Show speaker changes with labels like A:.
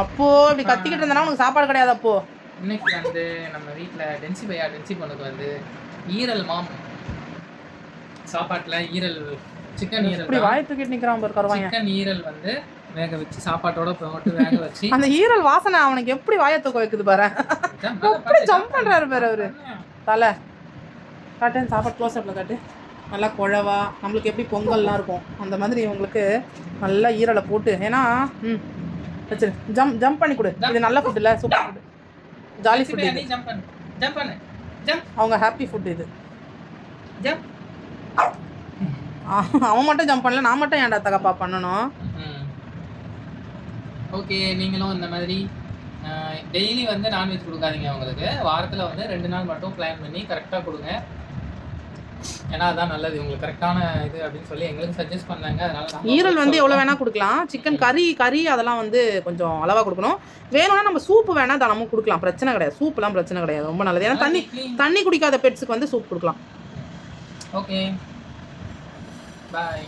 A: அப்போ இப்படி கத்திக்கிட்டு இருந்தா உனக்கு சாப்பாடு கிடையாது. அப்போ
B: இன்னைக்கு வந்து நம்ம வீட்டில் டென்சி பொண்ணுக்கு வந்து ஈரல் சாப்பாட்டில் ஈரல் சிக்கன் ஈரல்
A: இப்படி வாய் தூக்கிட்டு நிற்கிறான் பாரு கருவாங்க.
B: சிக்கன் ஈரல் வந்து வேக வச்சு சாப்பாட்டோட போட்டு வேக வச்சு
A: அந்த ஈரல் வாசனை அவனுக்கு எப்படி வாயை தூக்க வைக்குது பாரு. எப்படி ஜம்ப் பண்ணுறாரு பாரு அவரு. தலை காட்டு சாப்பாடு க்ளோஸ்அப்பில் காட்டு. நல்லா குழவா நம்மளுக்கு எப்படி பொங்கல்லாம் இருக்கும் அந்த மாதிரி இவங்களுக்கு நல்லா ஈரலை போட்டு. ஏன்னா வச்சிரு ஜம்ப் பண்ணி கொடு. இது நல்ல ஃபுட் இல்லை, சூப்பர் ஃபுட், ஜாலி ஃபுட் இது. அவங்க ஹாப்பி ஃபுட் இது. அவன் மட்டும் ஜம்ப் பண்ணல, நான் மட்டும் ஏன்டா தகப்பா பண்ணணும்.
B: ஓகே, நீங்களும் இந்த மாதிரி டெய்லி வந்து நான்வெஜ் கொடுக்காதீங்க அவங்களுக்கு. வாரத்தில் வந்து 2 நாள் மட்டும் பிளான் பண்ணி கரெக்டாக கொடுங்க. ஏன்னா அதான் நல்லது, உங்களுக்கு கரெக்டான இது அப்படின்னு சொல்லி எங்களுக்கு சஜஸ்ட் பண்ணாங்க. அதனால
A: ஈரல் வந்து எவ்வளோ வேணால் கொடுக்கலாம். சிக்கன் கறி அதெல்லாம் வந்து கொஞ்சம் அளவாக கொடுக்கணும். வேணும்னா நம்ம சூப்பு வேணால் தினமும் கொடுக்கலாம், பிரச்சனை கிடையாது. சூப்புலாம் பிரச்சனை கிடையாது, ரொம்ப நல்லது. ஏன்னா தண்ணி குடிக்காத பெட்ஸுக்கு வந்து சூப் கொடுக்கலாம்.
B: ஓகே, பாய்.